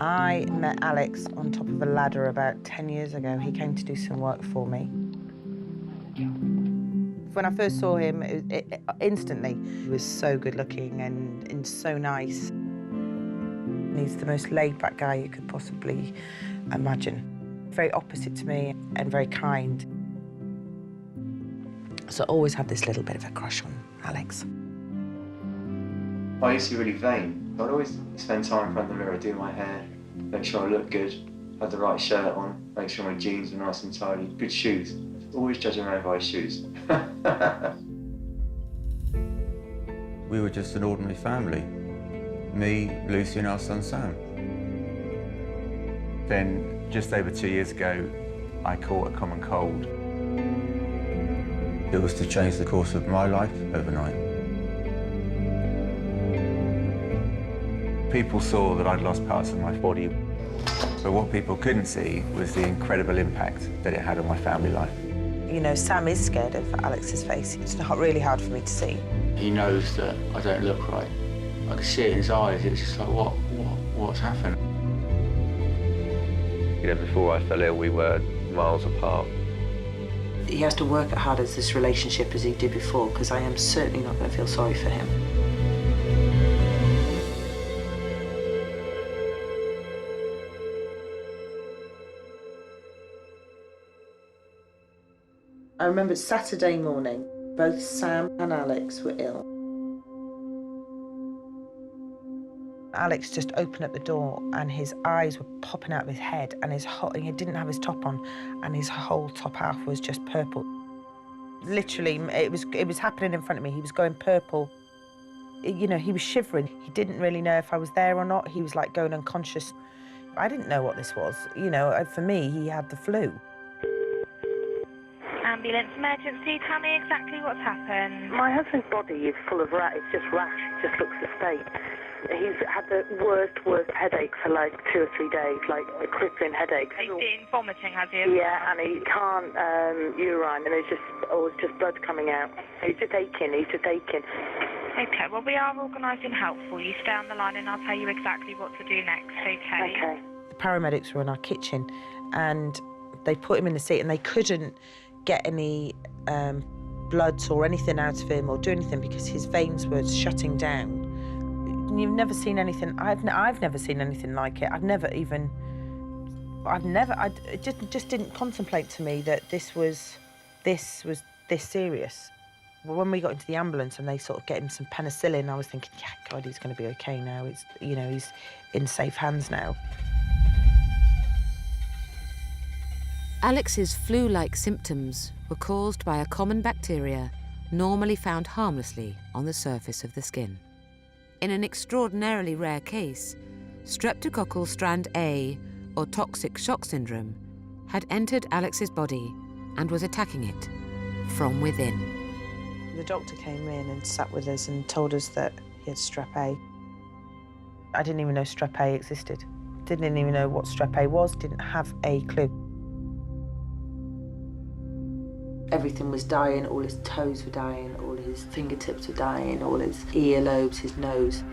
I met Alex on top of a ladder about 10 years ago. He came to do some work for me. When I first saw him, instantly, he was so good looking and so nice. He's the most laid-back guy you could possibly imagine. Very opposite to me and very kind. So I always had this little bit of a crush on Alex. I used to be really vain. I'd always spend time in front of the mirror, do my hair, make sure I looked good, had the right shirt on, make sure my jeans were nice and tidy, good shoes. Always judge a man by his shoes. We were just an ordinary family. Me, Lucy and our son Sam. Then, just over 2 years ago, I caught a common cold. It was to change the course of my life overnight. People saw that I'd lost parts of my body, but what people couldn't see was the incredible impact that it had on my family life. You know, Sam is scared of Alex's face. It's not really hard for me to see. He knows that I don't look right. I could see it in his eyes. It was just like, what's happened? You know, before I fell ill, we were miles apart. He has to work as hard at this relationship as he did before, because I am certainly not going to feel sorry for him. I remember Saturday morning, both Sam and Alex were ill. Alex just opened up the door and his eyes were popping out of his head and he didn't have his top on and his whole top half was just purple. Literally, it was happening in front of me. He was going purple. You know, he was shivering. He didn't really know if I was there or not. He was like going unconscious. I didn't know what this was. You know, for me, he had the flu. Ambulance emergency, tell me exactly what's happened. My husband's body is full of it's just rash, it just looks the state. He's had the worst headache for like 2 or 3 days, like a crippling headache. He's been vomiting, has he? Yeah, and he can't urine, and it's just blood coming out. He's just aching. Okay, well, we are organising help for you. Stay on the line and I'll tell you exactly what to do next, okay? Okay. The paramedics were in our kitchen and they put him in the seat and they couldn't get any bloods or anything out of him or do anything because his veins were shutting down. You've never seen anything. I've never seen anything like it. It just didn't contemplate to me that this was this serious. Well, when we got into the ambulance and they sort of get him some penicillin, I was thinking, yeah, God, he's going to be okay now. It's, you know, he's in safe hands now. Alex's flu-like symptoms were caused by a common bacteria normally found harmlessly on the surface of the skin. In an extraordinarily rare case, streptococcal strand A, or toxic shock syndrome, had entered Alex's body and was attacking it from within. The doctor came in and sat with us and told us that he had strep A. I didn't even know strep A existed. Didn't even know what strep A was, didn't have a clue. Everything was dying, all his toes were dying, all his fingertips were dying, all his earlobes, his nose.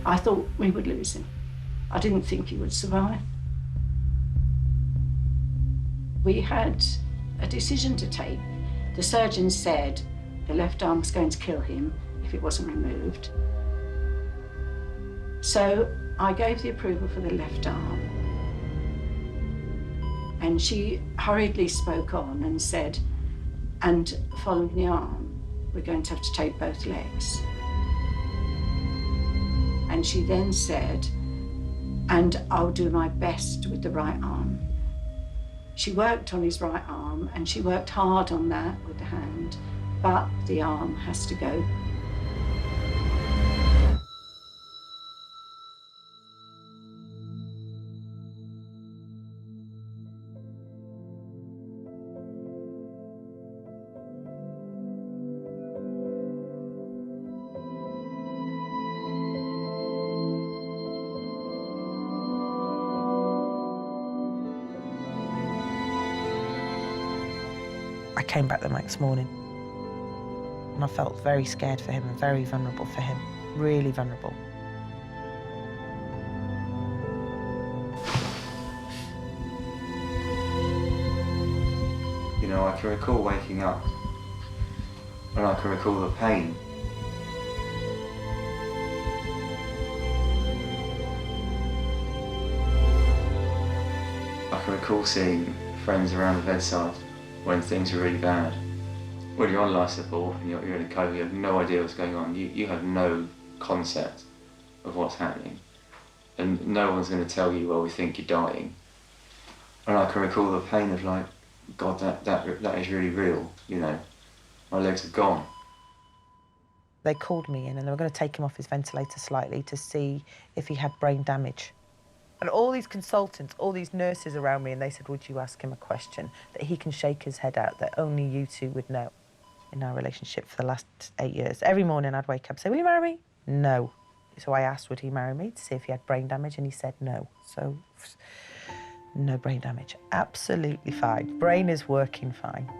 I thought we would lose him. I didn't think he would survive. We had a decision to take. The surgeon said the left arm was going to kill him if it wasn't removed. So I gave the approval for the left arm. And she hurriedly spoke on and said, and following the arm, we're going to have to take both legs. And she then said, and I'll do my best with the right arm. She worked on his right arm and she worked hard on that with the hand, but the arm has to go. I came back the next morning. And I felt very scared for him and very vulnerable for him, really vulnerable. You know, I can recall waking up and I can recall the pain. I can recall seeing friends around the bedside when things are really bad. When you're on life support and you're in a coma, you have no idea what's going on. You have no concept of what's happening. And no one's going to tell you, well, we think you're dying. And I can recall the pain of like, God, that is really real, you know. My legs are gone. They called me in and they were going to take him off his ventilator slightly to see if he had brain damage. And all these consultants, all these nurses around me, and they said, would you ask him a question that he can shake his head out that only you two would know? In our relationship for the last 8 years, every morning I'd wake up and say, will you marry me? No. So I asked, would he marry me, to see if he had brain damage, and he said no. So, no brain damage. Absolutely fine. Brain is working fine.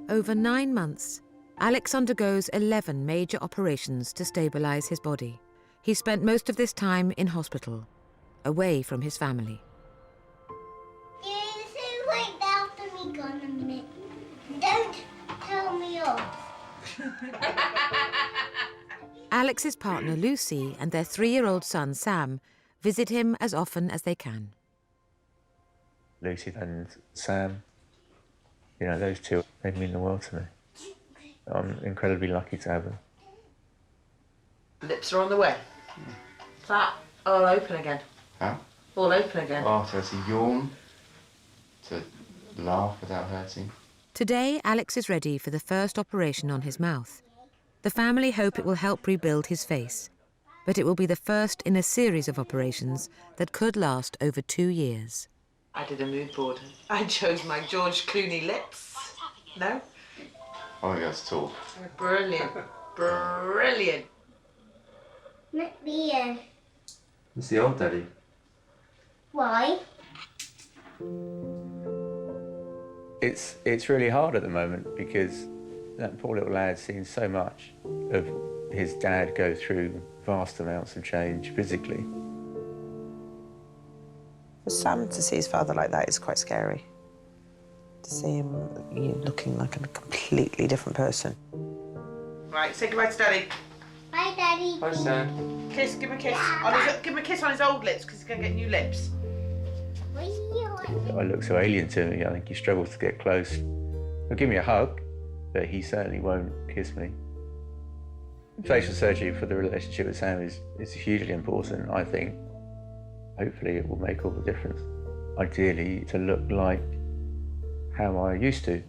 Over 9 months, Alex undergoes 11 major operations to stabilise his body. He spent most of this time in hospital, away from his family. Wait after me, gone a minute. Don't tell me off. Alex's partner Lucy and their 3-year-old son Sam visit him as often as they can. Lucy and Sam, you know, those two, they mean the world to me. I'm incredibly lucky to have them. Lips are on the way. Is that all open again? Huh? All open again. Oh, so to yawn, to laugh without hurting. Today, Alex is ready for the first operation on his mouth. The family hope it will help rebuild his face, but it will be the first in a series of operations that could last over 2 years. I did a mood board. I chose my George Clooney lips. No? Oh, that's tall. Brilliant. Brilliant. Not beer. It's the old daddy. Why? It's really hard at the moment because that poor little lad's seen so much of his dad go through vast amounts of change physically. For Sam to see his father like that is quite scary. To see him looking like a completely different person. Right, say goodbye to Daddy. Bye, Daddy. Hi, Sam. Kiss, give him a kiss. Give him a kiss on his old lips, because he's going to get new lips. I look so alien to me, I think he struggles to get close. He'll give me a hug, but he certainly won't kiss me. Facial surgery for the relationship with Sam is hugely important, I think. Hopefully it will make all the difference. Ideally, to look like how I used to.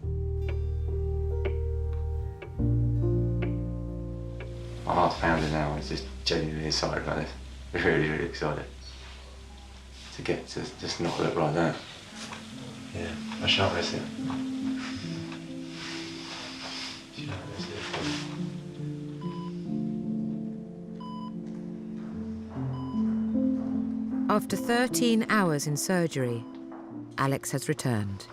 My heart's pounding now. I'm just genuinely excited about this. Really, really excited. To get to just not look like that. Yeah, I shan't miss it. After 13 hours in surgery, Alex has returned.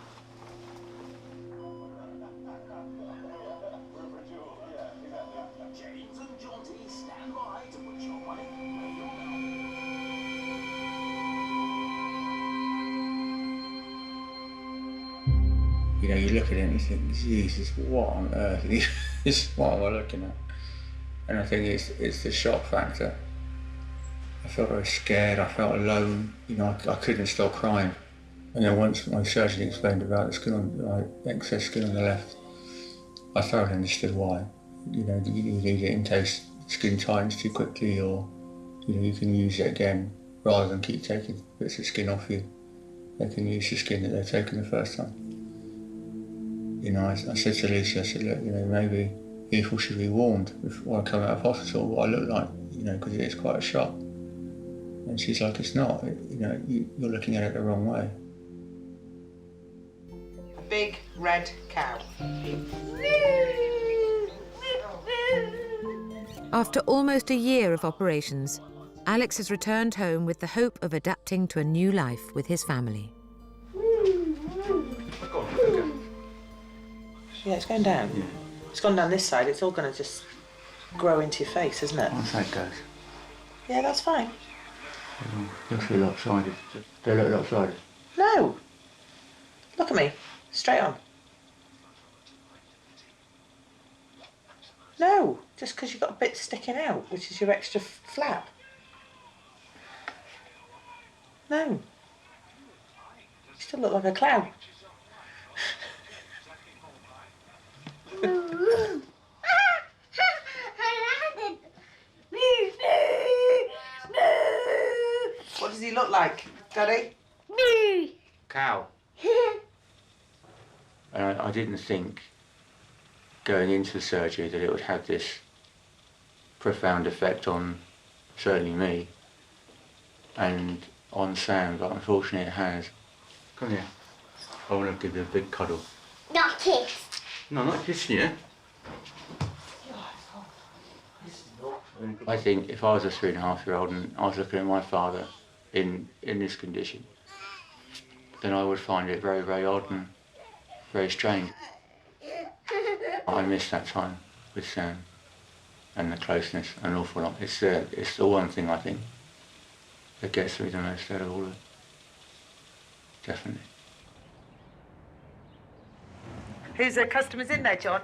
You know, you look at it and you think, Jesus, what on earth what am I looking at? And I think it's the shock factor. I felt very scared, I felt alone, you know, I couldn't stop crying. And then once my surgeon explained about the skin on, excess skin on the left, I thoroughly understood why. You know, you either intake skin tightens too quickly, or you know, you can use it again rather than keep taking bits of skin off you. They can use the skin that they've taken the first time. You know, I said to Lucy, I said, look, you know, maybe people should be warned before I come out of hospital what I look like, you know, because it is quite a shock. And she's like, it's not, you know, you're looking at it the wrong way. A big red cow. After almost a year of operations, Alex has returned home with the hope of adapting to a new life with his family. Yeah, it's going down. Yeah. It's gone down this side. It's all going to just grow into your face, isn't it? Once that goes. Yeah, that's fine. You'll feel lopsided. Do I look lopsided? No. Look at me. Straight on. No, just because you've got a bit sticking out, which is your extra flap. No. You still look like a clown. What does he look like, Daddy? Cow. And I didn't think going into the surgery that it would have this profound effect on certainly me and on Sam, but unfortunately it has. Come here. I want to give you a big cuddle. Not kiss. No, not kissing you. I think if I was a 3.5-year-old and I was looking at my father in this condition, then I would find it very, very odd and very strange. I miss that time with Sam and the closeness an awful lot. It's the one thing I think that gets me the most out of all of it. Definitely. Who's the customers in there, John?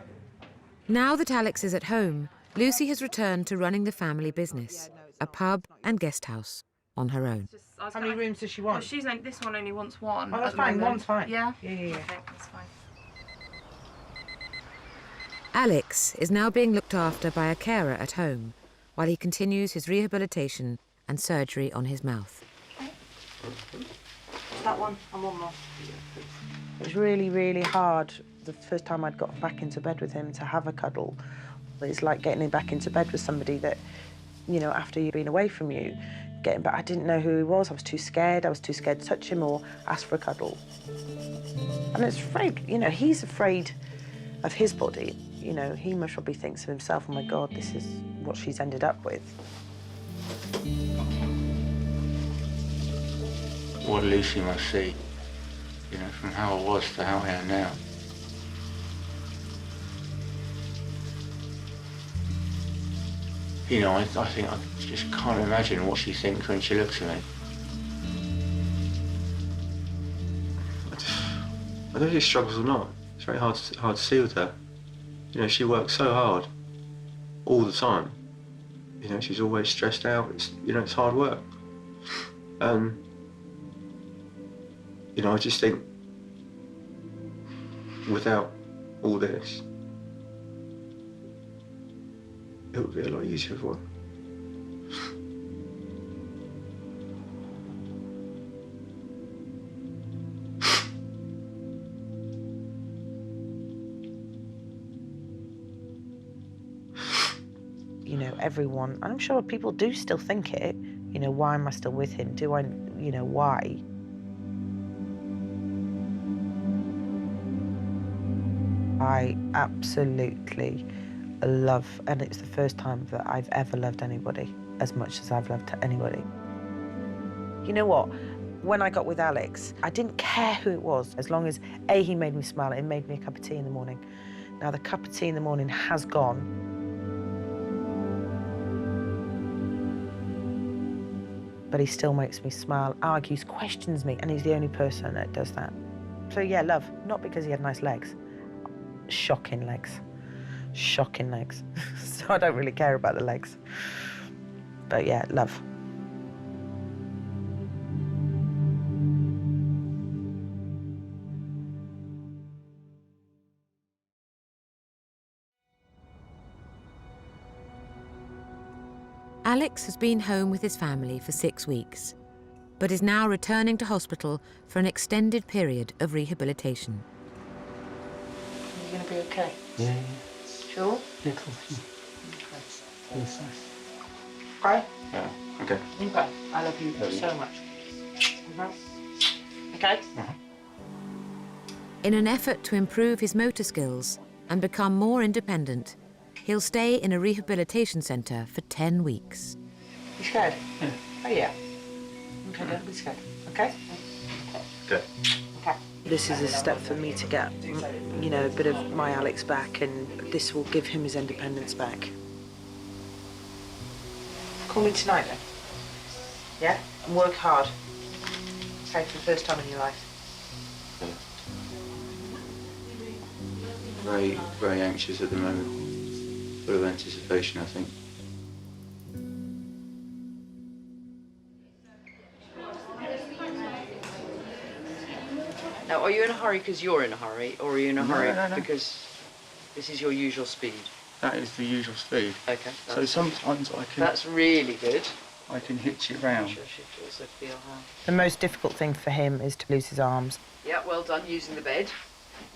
Now that Alex is at home, Lucy has returned to running the family business, a pub and guest house, on her own. How many rooms does she want? Well, this one only wants one. Oh, that's fine. One's fine. Yeah? Yeah. Okay, that's fine. Alex is now being looked after by a carer at home while he continues his rehabilitation and surgery on his mouth. That one and one more. It was really, really hard the first time I'd got back into bed with him to have a cuddle. It's like getting back into bed with somebody that, you know, after you've been away from you, getting back. I didn't know who he was. I was too scared. I was too scared to touch him or ask for a cuddle. And it's afraid, you know, he's afraid of his body. You know, he most probably thinks of himself, oh my God, this is what she's ended up with. What Lucy must see, you know, from how I was to how I am now. You know, I think I just can't imagine what she thinks when she looks at me. I don't know if she struggles or not. It's very hard to see with her. You know, she works so hard all the time. You know, she's always stressed out. It's hard work. You know, I just think without all this, it would be a lot easier for her. You know, everyone, and I'm sure people do still think it, you know, why am I still with him? Do I, you know, why? I absolutely love, and it's the first time that I've ever loved anybody as much as I've loved anybody. You know what? When I got with Alex, I didn't care who it was, as long as, A, he made me smile and made me a cup of tea in the morning. Now, the cup of tea in the morning has gone. But he still makes me smile, argues, questions me, and he's the only person that does that. So yeah, love, not because he had nice legs. Shocking legs. Shocking legs. So I don't really care about the legs. But yeah, love. Alex has been home with his family for 6 weeks, but is now returning to hospital for an extended period of rehabilitation. Are you going to be okay? Yeah. Sure? Yeah, cool. Yes. Okay? Yeah, okay. Okay. I love you so much. Okay? In an effort to improve his motor skills and become more independent, he'll stay in a rehabilitation centre for 10 weeks. You scared? Yeah. Oh yeah. Okay, don't be scared. Okay? Good. Okay. This is a step for me to get, you know, a bit of my Alex back, and this will give him his independence back. Call me tonight then. Yeah? And work hard. Okay, for the first time in your life. Yeah. Very, very anxious at the moment. Full of anticipation, I think. Now, are you in a hurry because you're in a hurry, or are you in a hurry No. because this is your usual speed? That is the usual speed. Okay. So sometimes I can... That's really good. I can hit you round. Sure, she should also feel how... The most difficult thing for him is to lose his arms. Yeah, well done, using the bed.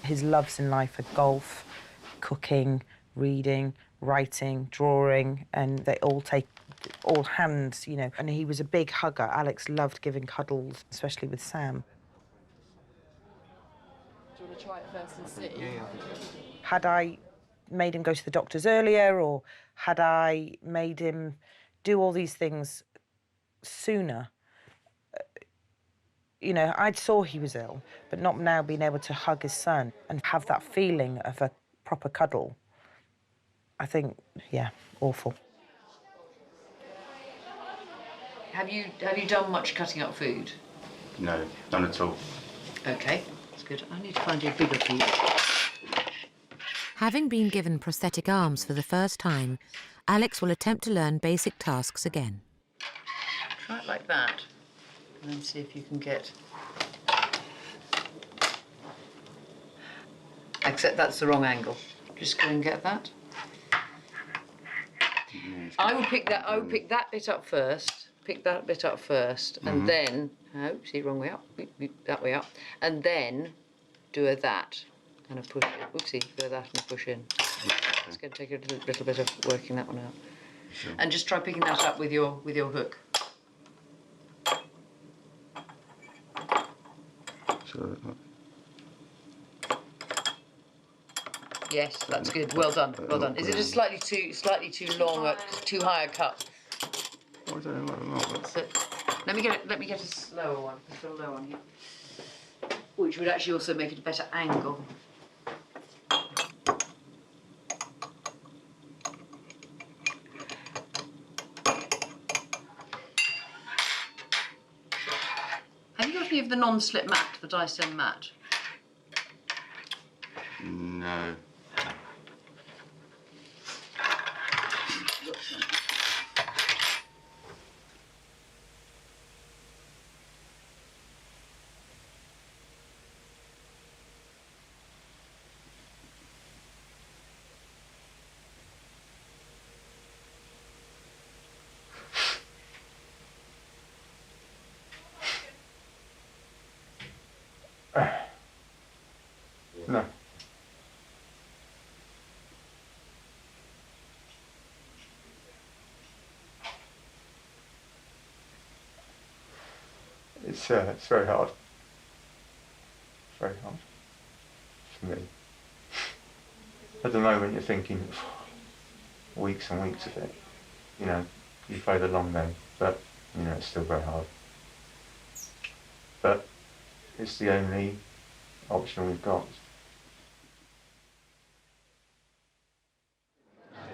His loves in life are golf, cooking, reading, writing, drawing, and they all take all hands, you know. And he was a big hugger. Alex loved giving cuddles, especially with Sam. Do you want to try it first and see? Yeah. Had I made him go to the doctors earlier, or had I made him do all these things sooner, you know, I saw he was ill, but not now being able to hug his son and have that feeling of a proper cuddle. I think, yeah, awful. Have you done much cutting up food? No, none at all. Okay, that's good. I need to find you a bigger piece. Having been given prosthetic arms for the first time, Alex will attempt to learn basic tasks again. Try it like that, and then see if you can get... Except that's the wrong angle. Just go and get that. I would pick that bit up first. Pick that bit up first, and then see, wrong way up. That way up, and then do a that and a push. Oopsie, do a that and a push in. It's going to take a little bit of working that one out. Sure. And just try picking that up with your hook. So, Yes, that's good. Well done. Well done. Is it just slightly too long, too high a cut? I don't know. That's it. Let me get a slower one. Let's put a low one here, which would actually also make it a better angle. Have you got any of the non-slip mat, the Dyson mat? No. No. It's very hard. It's very hard for me. At the moment, you're thinking weeks and weeks of it. You know, you play the long game, but you know it's still very hard. But it's the only option we've got.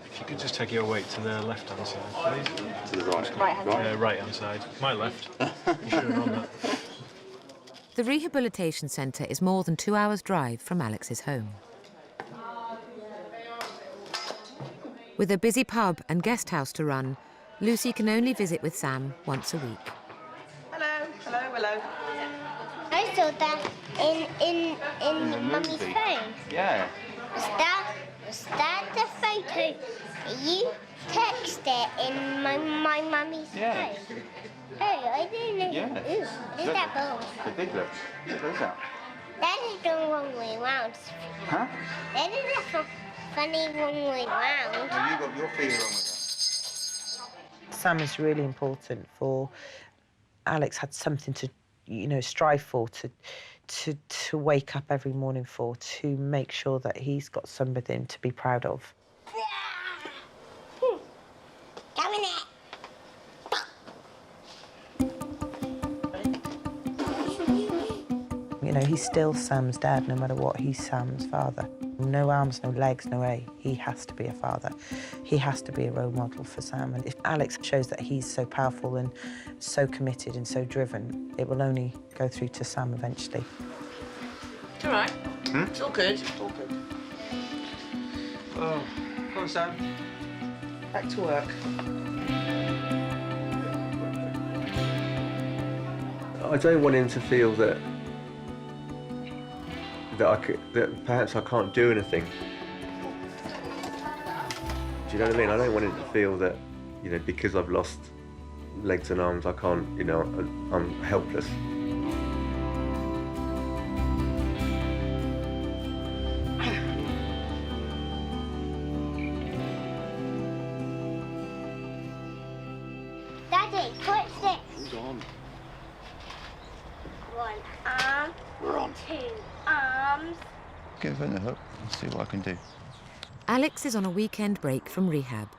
If you could just take your weight to the left-hand side, please. To the right. Right-hand side. Right-hand side. My left. I'm sure on that. The rehabilitation centre is more than 2 hours' drive from Alex's home. With a busy pub and guest house to run, Lucy can only visit with Sam once a week. Hello, hello, hello. I saw that in Mummy's phone. Yeah. Was that the photo? You texted it in my mummy's phone. Hey, I didn't know. Yeah. Ooh, what is that ball? The big look. Look at that. That is the wrong way round. Huh? That is a funny wrong way round. Well, you got your feet wrong with that. Sam is really important for Alex. Had something to, you know, strive for, to wake up every morning for, to make sure that he's got somebody to be proud of. Come in it. know, he's still Sam's dad no matter what. He's Sam's father. No arms, no legs, no way. He has to be a father. He has to be a role model for Sam. And if Alex shows that he's so powerful and so committed and so driven, it will only go through to Sam eventually. It's all right. It's all good. It's all good. Oh, come on, Sam. Back to work. I don't want him to feel that that perhaps I can't do anything. Do you know what I mean? I don't want him to feel that, you know, because I've lost legs and arms, I can't, you know, I'm helpless. Daddy, what's this? Hold on. One arm. We're on. 2 arms. Give it a hook and see what I can do. Alex is on a weekend break from rehab.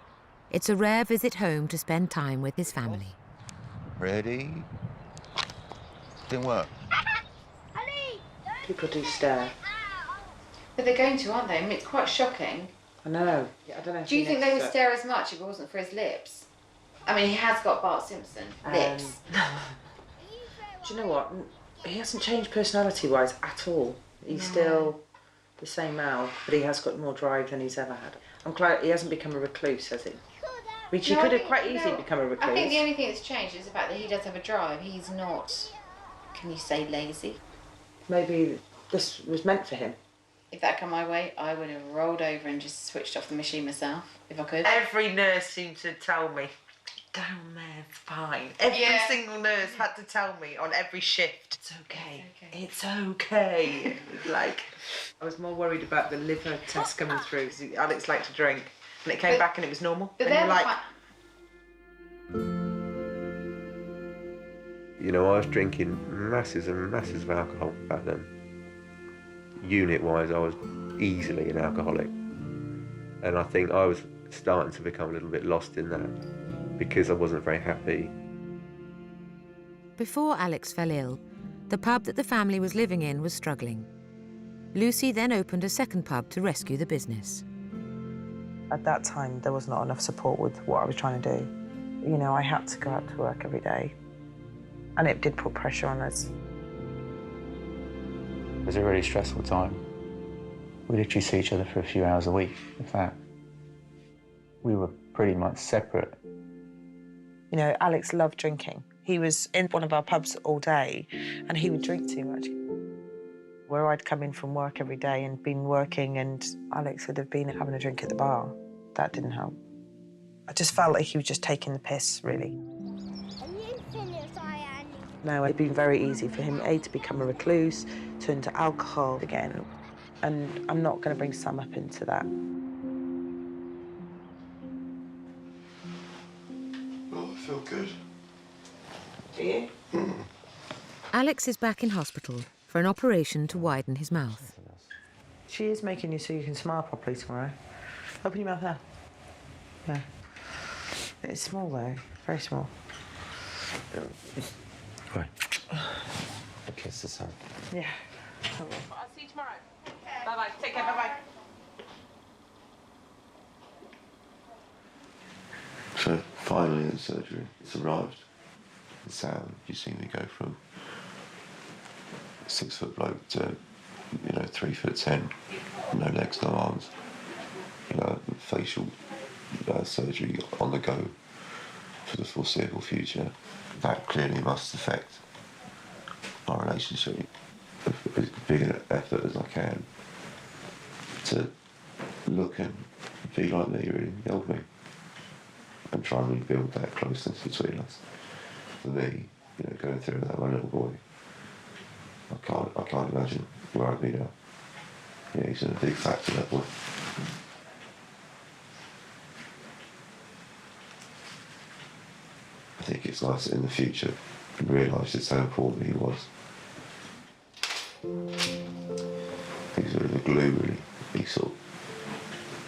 It's a rare visit home to spend time with his family. Ready? Didn't work. People do stare. But they're going to, aren't they? I mean, it's quite shocking. I know. I don't know. Do you think they would stare as much if it wasn't for his lips? I mean, he has got Bart Simpson lips. Do you know what? He hasn't changed personality-wise at all. He's still the same Al, but he has got more drive than he's ever had. I'm glad he hasn't become a recluse, has he? Which he could have quite easily become a recluse. I think the only thing that's changed is the fact that he does have a drive. He's not, can you say, lazy? Maybe this was meant for him. If that come my way, I would have rolled over and just switched off the machine myself, if I could. Every nurse seemed to tell me, down there's fine. Every single nurse had to tell me on every shift, it's okay. It's okay. Like, I was more worried about the liver test coming through, because Alex liked to drink, and it came back and it was normal. But and you're like, You know, I was drinking masses and masses of alcohol back then. Unit-wise, I was easily an alcoholic. And I think I was starting to become a little bit lost in that because I wasn't very happy. Before Alex fell ill, the pub that the family was living in was struggling. Lucy then opened a second pub to rescue the business. at that time, there was not enough support with what I was trying to do. You know, I had to go out to work every day, and it did put pressure on us. It was a really stressful time. We literally see each other for a few hours a week. In fact, we were pretty much separate. You know, Alex loved drinking. He was in one of our pubs all day, and he would drink too much. Where I'd come in from work every day and been working, and Alex would have been having a drink at the bar. That didn't help. I just felt like he was just taking the piss, really. Now, it'd been very easy for him, A, to become a recluse, turn to alcohol again, and I'm not going to bring Sam up into that. Oh, I feel good. Do you? Alex is back in hospital for an operation to widen his mouth. She is making you so you can smile properly tomorrow. Open your mouth now. Yeah. It's small though, very small. Right. Kiss the sun. Yeah. I'll see you tomorrow. Bye-bye. Take care. Bye-bye. So finally the surgery, it's arrived. Sam, you've seen me go from 6 foot bloke to, 3'10", no legs, no arms. Facial surgery on the go for the foreseeable future. That clearly must affect our relationship. As big an effort as I can to look and be like me really helped me, and try and rebuild that closeness between us. For me, going through that, my little boy, I can't imagine where I'd be now. Yeah, he's a big factor, that boy. I think it's nice in the future to realise just how important he was. He's sort of the glue, really. He sort of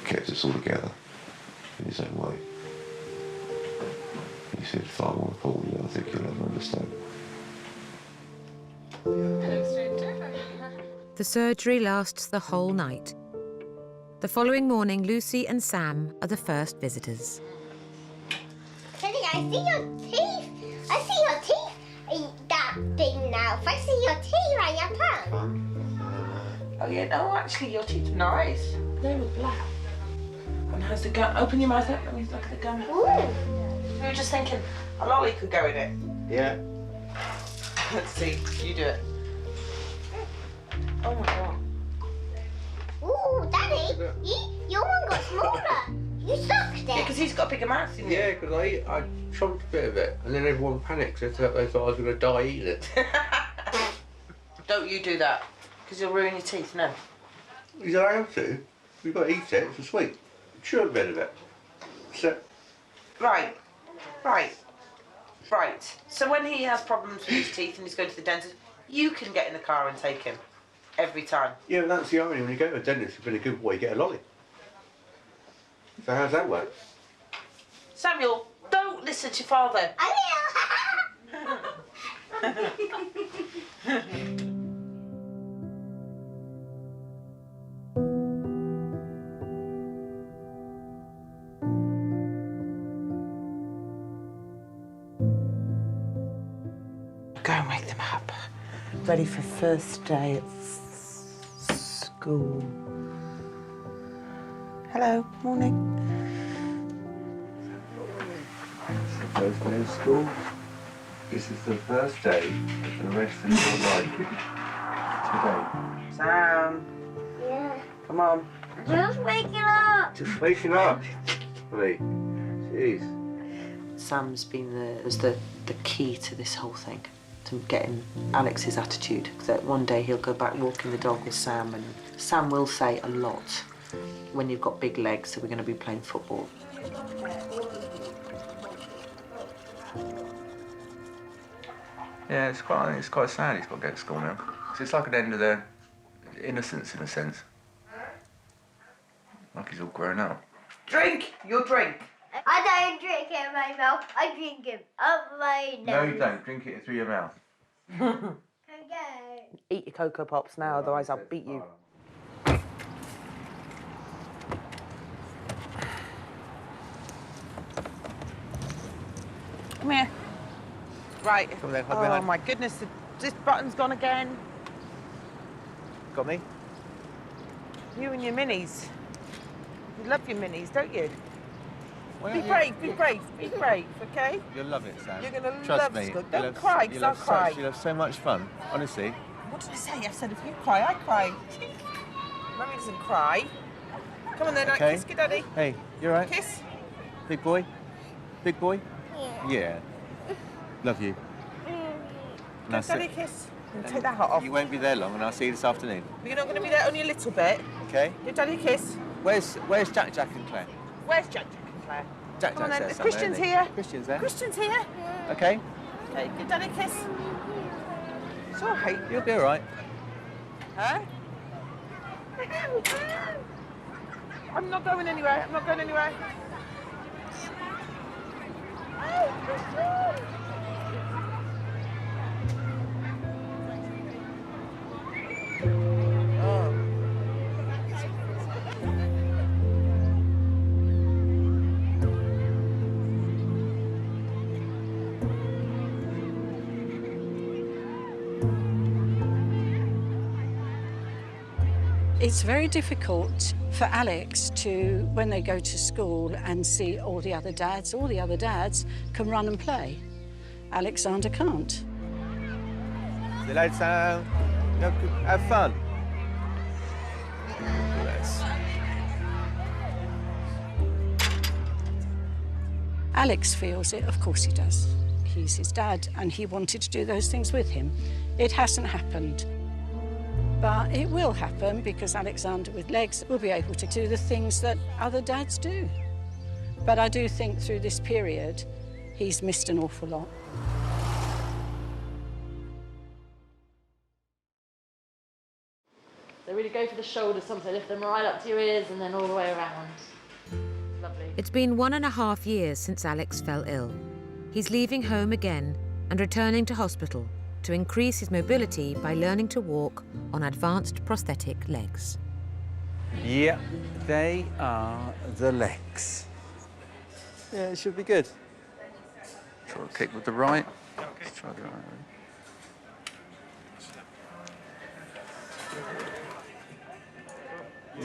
kept us all together in his own way. He's far more important than I think you'll ever understand. Hello, stranger. The surgery lasts the whole night. The following morning, Lucy and Sam are the first visitors. Daddy, I see your teeth. I see your teeth. That thing now. If I see your teeth on your tongue. Oh yeah, no, actually your teeth are nice. They were black. And how's the gum? Open your mouth up, let me look at the gum. Ooh. We were just thinking a lolly could go in it. Yeah. Let's see, you do it. Oh my god. Ooh, Daddy, your one got smaller. You sucked it. Yeah, because he's got a bigger mouth, didn't you? Yeah, because I chomped a bit of it, and then everyone panicked. They thought I was going to die eating it. Don't you do that, because you'll ruin your teeth, no. You don't have to. You've got to eat it, it's sweet. Chew a bit of it. So. Right. So when he has problems with his teeth and he's going to the dentist, you can get in the car and take him every time. Yeah, but that's the irony. When you go to a dentist, you've been a good boy, you get a lolly. So how's that work? Samuel, don't listen to your father. I will. Go and wake them up. Ready for first day at school. Hello, morning. First day of school. This is the first day of the rest of your life. Today. Sam. Yeah. Come on. Just waking up. Just waking up. Really. Jeez. Sam's been the key to this whole thing, to getting Alex's attitude. That one day he'll go back walking the dog with Sam, and Sam will say a lot, when you've got big legs, so we're going to be playing football. Yeah, it's quite sad he's got to go to school now. 'Cause it's like an end of their innocence in a sense. Like he's all grown up. Drink! Your drink! I don't drink it in my mouth. I drink it up my nose. No, you don't. Drink it through your mouth. Okay. Eat your Cocoa Pops now, otherwise I'll beat you. Come here. Right. Come then, hug oh behind. my goodness, this button's gone again. Got me? You and your minis. You love your minis, don't you? Well, be brave, okay? You'll love it, Sam. You're gonna Trust love me. school. You'll Don't have- cry, 'cause you'll I'll have cry. You'll have so much fun, honestly. What did I say? I said if you cry, I cry. Mummy doesn't cry. Come on then, Okay. kiss, good daddy. Hey, you alright? Kiss. Big boy? Big boy? Yeah. Love you. Give That's daddy it. a kiss. And take that hat off. You won't be there long, and I'll see you this afternoon. You're not going to be there only a little bit. Okay? Give daddy a kiss. Where's Jack and Claire? Where's Jack and Claire? Jack Come on then. there somewhere, Christian's isn't he? here. Christian's there. Christian's here. Okay? Okay, give daddy a kiss. It's all right. You'll be alright. Huh? I'm not going anywhere. I'm not going anywhere. It's very difficult for Alex to, when they go to school and see all the other dads can run and play. Alexander can't. See you later, Sam. Have fun. Bless. Alex feels it, of course he does. He's his dad and he wanted to do those things with him. It hasn't happened. But it will happen because Alexander with legs will be able to do the things that other dads do. But I do think through this period, he's missed an awful lot. They really go for the shoulders, sometimes lift them right up to your ears and then all the way around. Lovely. It's been 1.5 years since Alex fell ill. He's leaving home again and returning to hospital to increase his mobility by learning to walk on advanced prosthetic legs. Yeah, they are the legs. Yeah, it should be good. Try to kick with the right. Let's try the right.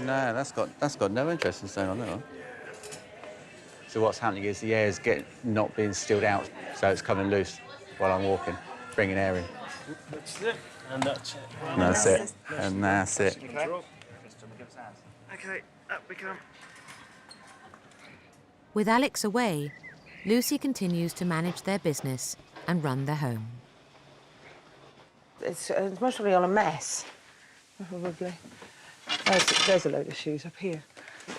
No, that's got no interest in staying on that one. So what's happening is the air's not being stilled out, so it's coming loose while I'm walking, bringing air in. That's it. And that's it. And that's it. And that's it. Okay, up we come. With Alex away, Lucy continues to manage their business and run their home. It's mostly all a mess, probably. There's a load of shoes up here.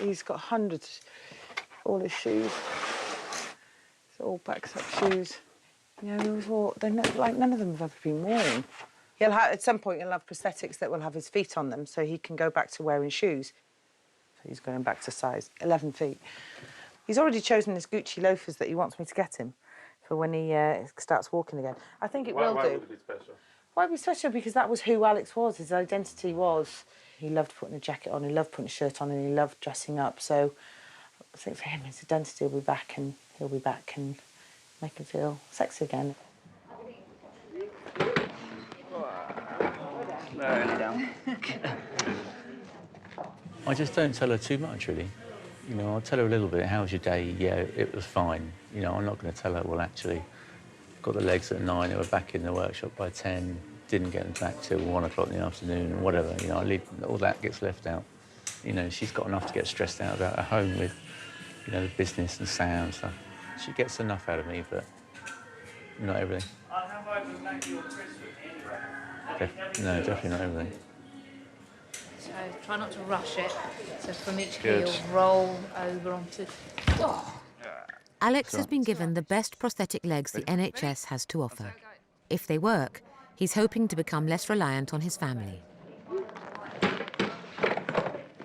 He's got hundreds, all his shoes. It's all packed up shoes. You know, none of them have ever been worn. At some point, he'll have prosthetics that will have his feet on them, so he can go back to wearing shoes. So he's going back to size 11 feet. He's already chosen his Gucci loafers that he wants me to get him for when he starts walking again. I think it will do. Why would it be special? Why be special? Because that was who Alex was. His identity was. He loved putting a jacket on, he loved putting a shirt on, and he loved dressing up. So I think for him, his identity will be back, and he'll be back and make him feel sexy again. I just don't tell her too much, really. You know, I'll tell her a little bit. How was your day? Yeah, it was fine. You know, I'm not going to tell her, well, actually, got the legs at 9, they were back in the workshop by 10, didn't get them back till 1 o'clock in the afternoon, and whatever. You know, all that gets left out. You know, she's got enough to get stressed out about at home with, you know, the business and Sam and stuff. She gets enough out of me, but not everything. I'll have over Maggie or Chris with me anyway. No, definitely not everything. So try not to rush it. So from each Good. heel, roll over onto... Oh. Alex has been given the best prosthetic legs the NHS has to offer. If they work, he's hoping to become less reliant on his family.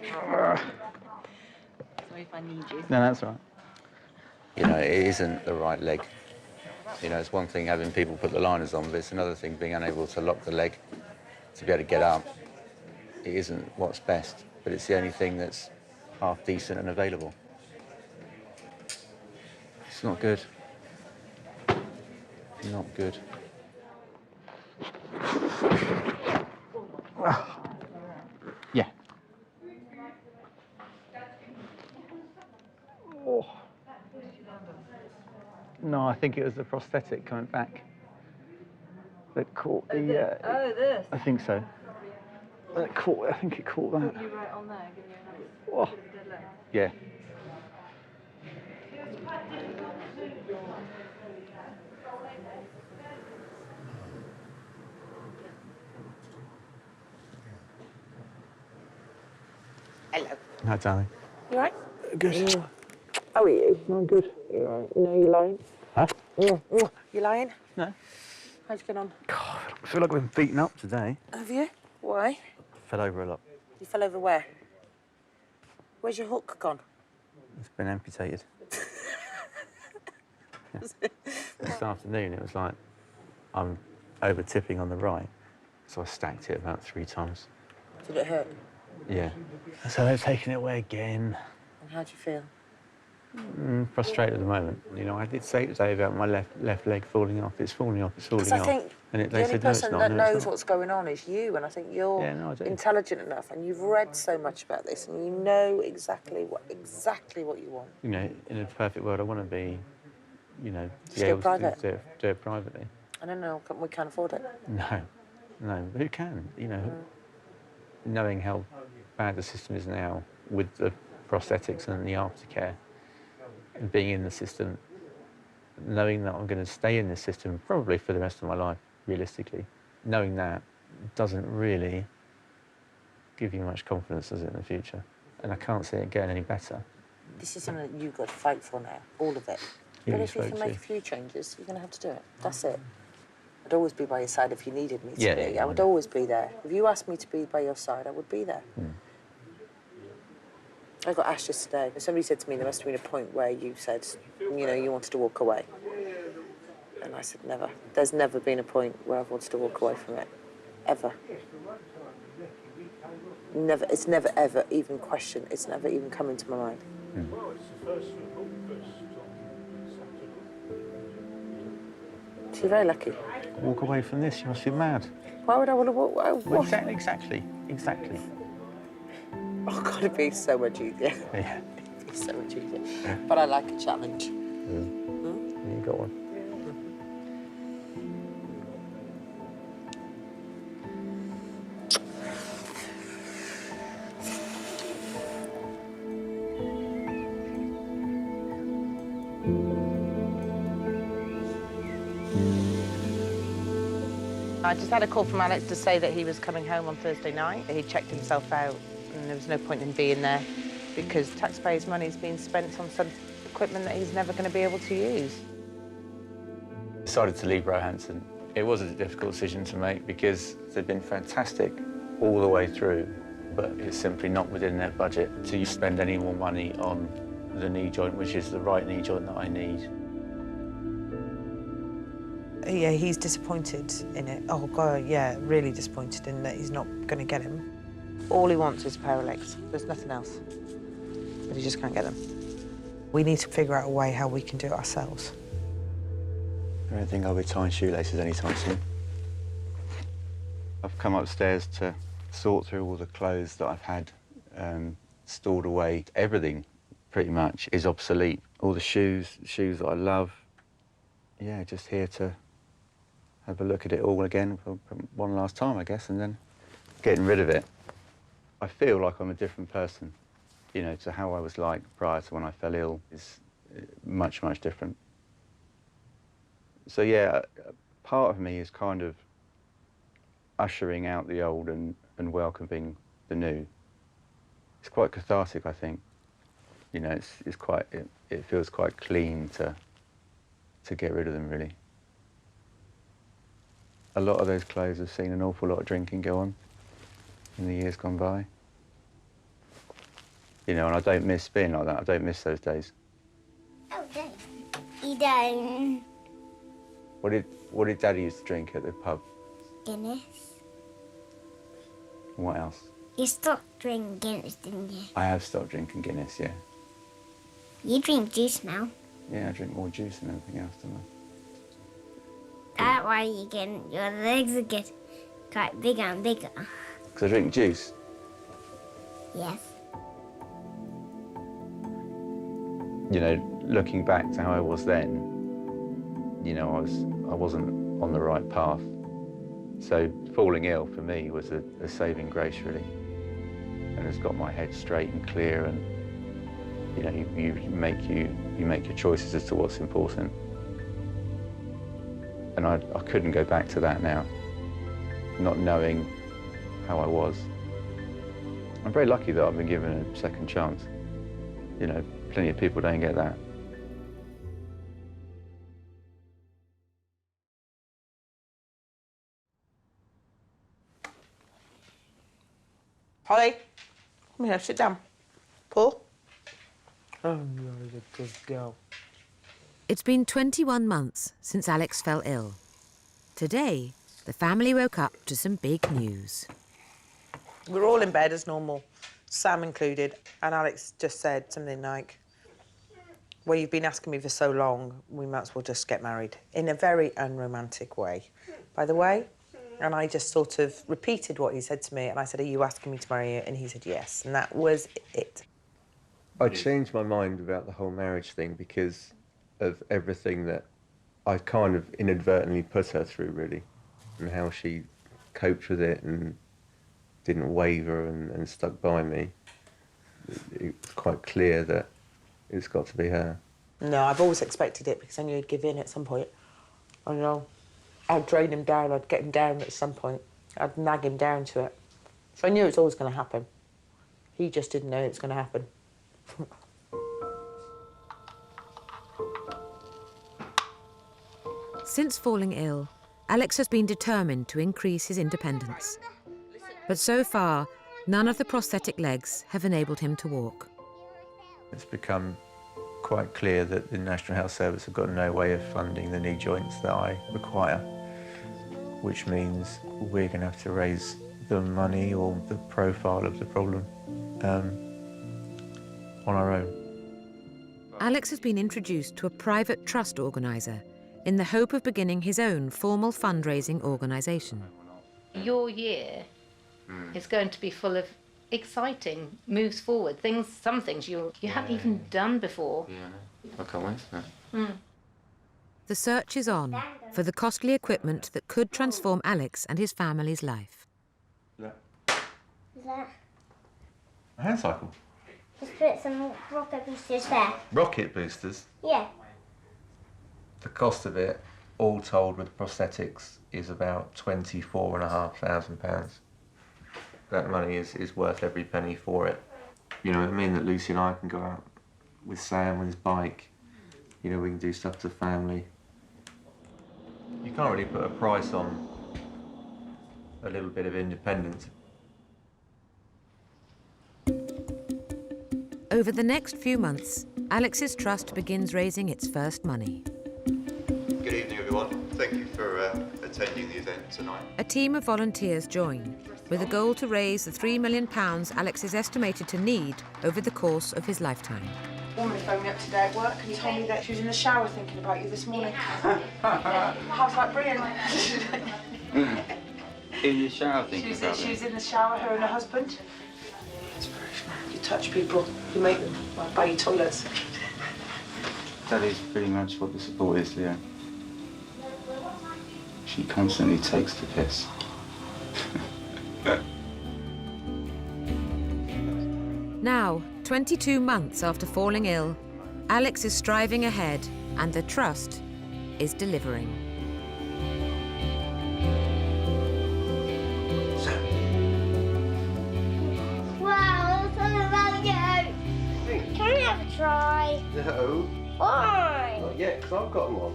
Sorry if I need you. No, that's all right. You know, it isn't the right leg. You know, it's one thing having people put the liners on, but it's another thing being unable to lock the leg to be able to get up. It isn't what's best, but it's the only thing that's half decent and available. It's not good. Not good. Yeah. Oh. No, I think it was the prosthetic coming back that caught the... this? I think so. I think it caught that. You right on there, give you a Oh. nice dead leg. Yeah. Hello. Hi, darling. You all right? Good. How are you? I'm good. You all right? No, you're lying? Huh? You lying? No. How'd you get on? God, I feel like I've been beaten up today. Have you? Why? Fell over a lot. You fell over where? Where's your hook gone? It's been amputated. This afternoon, it was like I'm over tipping on the right, so I stacked it about 3 times. Did it hurt? Yeah. So they're taking it away again. And how do you feel? Frustrated at the moment. You know, I did say today about my left leg falling off. It's falling off. It's falling Because off. I think And the they only said, no, it's person not. that No, it's knows not. what's going on is you, and I think you're Yeah, no, I do. intelligent enough, and you've read so much about this, and you know exactly what you want. You know, in a perfect world, I want to be, you know, be Still able private. to do it privately. I don't know, we can't afford it. No, but who can? You know, knowing how bad the system is now with the prosthetics and the aftercare, and being in the system, knowing that I'm going to stay in this system probably for the rest of my life, realistically, knowing that doesn't really give you much confidence, does it, in the future? And I can't see it getting any better. This is something that you've got to fight for now, all of it. Who But you if you spoke can make to? a few changes, you're going to have to do it. That's it. I'd always be by your side if you needed me to Yeah, be. yeah, I would always be there. If you asked me to be by your side, I would be there. I got asked yesterday. Somebody said to me there must have been a point where you said, you know, you wanted to walk away. And I said, never. There's never been a point where I've wanted to walk away from it, ever. Never. It's never, ever even questioned. It's never even come into my mind. So you're very lucky. Walk away from this, you must be mad. Why would I want to walk away? Well, exactly. Oh, God, it'd be so much easier. Yeah. It'd be so much easier. But I like a challenge. You got one. I just had a call from Alex to say that he was coming home on Thursday night. He checked himself out and there was no point in being there because taxpayers' money is being spent on some equipment that he's never going to be able to use. Decided to leave Roehampton. It was a difficult decision to make because they've been fantastic all the way through, but it's simply not within their budget to spend any more money on the knee joint, which is the right knee joint that I need. Yeah, he's disappointed in it. Oh, God, yeah, really disappointed in that he's not going to get him. All he wants is a pair of legs. There's nothing else. But he just can't get them. We need to figure out a way how we can do it ourselves. I don't think I'll be tying shoelaces anytime soon. I've come upstairs to sort through all the clothes that I've had stored away. Everything, pretty much, is obsolete. All the shoes that I love. Yeah, just here to have a look at it all again for one last time, I guess, and then getting rid of it. I feel like I'm a different person, you know, to how I was like prior to when I fell ill is much, much different. So, yeah, part of me is kind of ushering out the old and welcoming the new. It's quite cathartic, I think. You know, it's quite, it feels quite clean to get rid of them, really. A lot of those clothes have seen an awful lot of drinking go on in the years gone by. You know, and I don't miss being like that. I don't miss those days. Oh, no. You don't. What did Daddy used to drink at the pub? Guinness. And what else? You stopped drinking Guinness, didn't you? I have stopped drinking Guinness, yeah. You drink juice now. Yeah, I drink more juice than anything else, don't I? That's why your legs are getting quite bigger and bigger. Because I drink juice? Yes. You know, looking back to how I was then, you know, I wasn't on the right path. So falling ill for me was a saving grace, really. And it's got my head straight and clear, and you know, you make your choices as to what's important. And I couldn't go back to that now, not knowing how I was. I'm very lucky that I've been given a second chance. You know, plenty of people don't get that. Holly, come here, sit down. Paul? Oh, you're a good girl. It's been 21 months since Alex fell ill. Today, the family woke up to some big news. We're all in bed as normal, Sam included, and Alex just said something like, well, you've been asking me for so long, we might as well just get married, in a very unromantic way, by the way. And I just sort of repeated what he said to me, and I said, are you asking me to marry you? And he said yes, and that was it. I changed my mind about the whole marriage thing because of everything that I kind of inadvertently put her through, really, and how she coped with it and didn't waver and stuck by me. It's quite clear that it's got to be her. No, I've always expected it because I knew he'd give in at some point. I know. I'd drain him down, I'd get him down at some point. I'd nag him down to it. So I knew it was always going to happen. He just didn't know it was going to happen. Since falling ill, Alex has been determined to increase his independence. But so far, none of the prosthetic legs have enabled him to walk. It's become quite clear that the National Health Service have got no way of funding the knee joints that I require, which means we're going to have to raise the money or the profile of the problem on our own. Alex has been introduced to a private trust organiser in the hope of beginning his own formal fundraising organisation. Your year is going to be full of exciting moves forward, some things you haven't even done before. Yeah, I can't wait. The search is on for the costly equipment that could transform Alex and his family's life. Is that? A hand cycle? Just put some rocket boosters there. Rocket boosters? Yeah. The cost of it, all told with prosthetics, is about £24,500. That money is worth every penny for it. You know, it means that Lucy and I can go out with Sam on his bike. You know, we can do stuff as a family. You can't really put a price on a little bit of independence. Over the next few months, Alex's trust begins raising its first money. Good evening, everyone. Thank you for attending the event tonight. A team of volunteers join, with a goal to raise the £3 million Alex is estimated to need over the course of his lifetime. A woman phoned me up today at work and told me that she was in the shower thinking about you this morning. I was like, brilliant. In the shower thinking about She was in the shower, her and her husband. You touch people, you make them buy you toilets. That is pretty much what the support is, Leo. She constantly takes the piss. Now, 22 months after falling ill, Alex is striving ahead and the trust is delivering. Wow, that's about you. Can we have a try? No. Why? Not yet, because I've got one.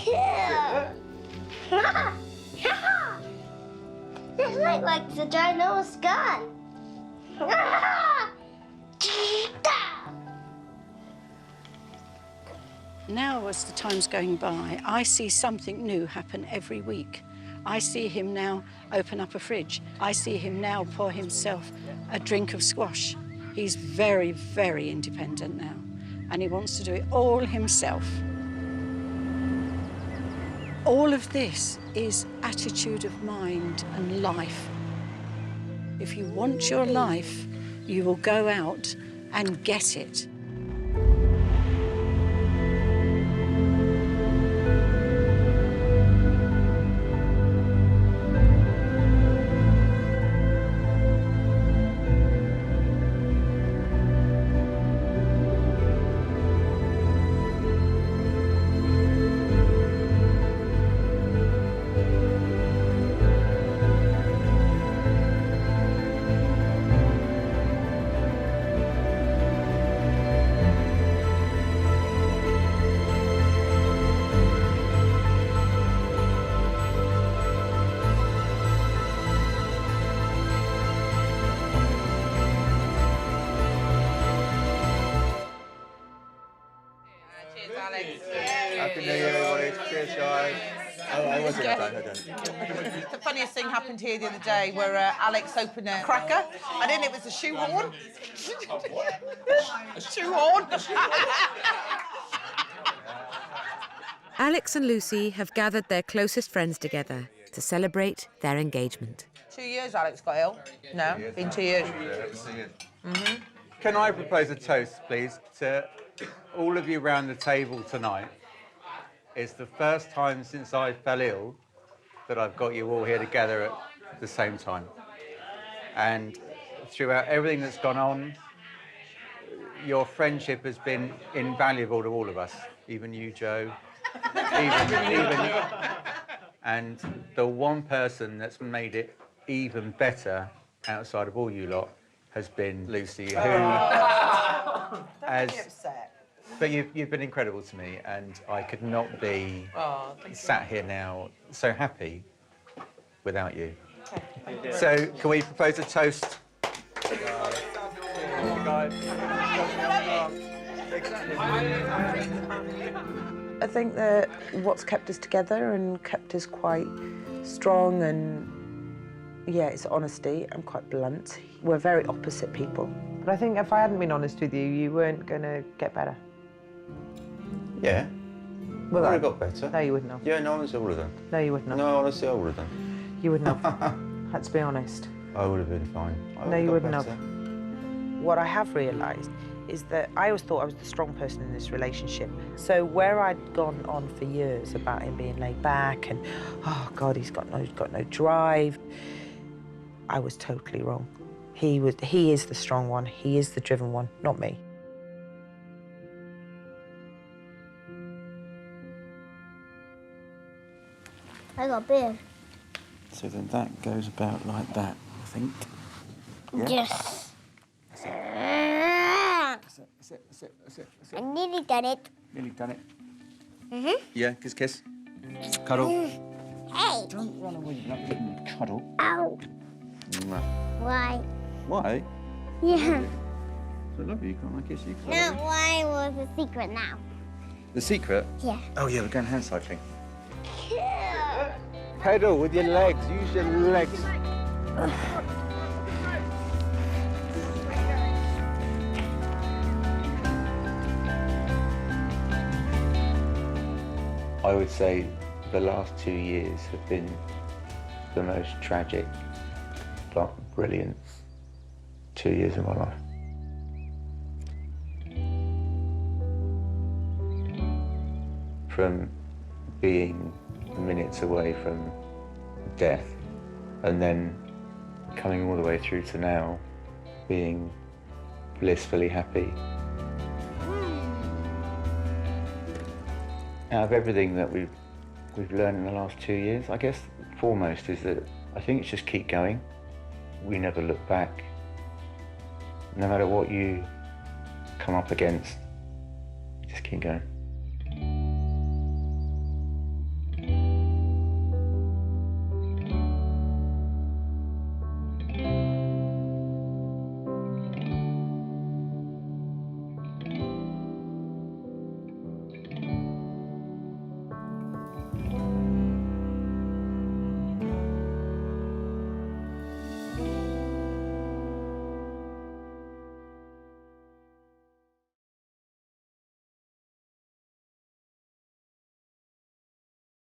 Yeah. This looks like the ginormous gun. Now, as the time's going by, I see something new happen every week. I see him now open up a fridge. I see him now pour himself a drink of squash. He's very, very independent now, and he wants to do it all himself. All of this is attitude of mind and life. If you want your life, you will go out and get it. Happy New Year, everybody. Cheers, guys. Oh, I wasn't done. The funniest thing happened here the other day where Alex opened a cracker and in it was a shoehorn. A shoehorn. Alex and Lucy have gathered their closest friends together to celebrate their engagement. 2 years Alex got ill. No, been 2 years. Can I propose a toast, please, to all of you round the table tonight? It's the first time since I fell ill that I've got you all here together at the same time. And throughout everything that's gone on, your friendship has been invaluable to all of us, even you, Joe, even and the one person that's made it even better outside of all you lot has been Lucy, who has... But you've been incredible to me, and I could not be sat here now so happy without you. Okay. So, can we propose a toast? Guys. I think that what's kept us together and kept us quite strong and, yeah, it's honesty. I'm quite blunt. We're very opposite people. But I think if I hadn't been honest with you, you weren't going to get better. Yeah. Well, I would have got better. No, you wouldn't have. Yeah, no, honestly, I would have done. No, you wouldn't have. No, honestly, I would have done. You wouldn't have. Let's be honest. I would have been fine. No, you wouldn't have. What I have realised is that I always thought I was the strong person in this relationship. So where I'd gone on for years about him being laid back and, oh God, he's got no drive, I was totally wrong. He is the strong one. He is the driven one, not me. I got beer. So then that goes about like that, I think. Yeah? Yes. That's it. I nearly done it. Nearly done it. Mhm. Yeah, kiss. Cuddle. Hey. Don't run away, you cuddle. Ow. Mwah. Why? Why? Yeah. I love you, can't I kiss you? No, why was the secret now? The secret? Yeah. Oh yeah, we're going hand cycling. Pedal with your legs, use your legs. I would say the last 2 years have been the most tragic but brilliant 2 years of my life. From being minutes away from death and then coming all the way through to now being blissfully happy. Out of everything that we've learned in the last 2 years, I guess foremost is that I think it's just keep going. We never look back. No matter what you come up against, just keep going.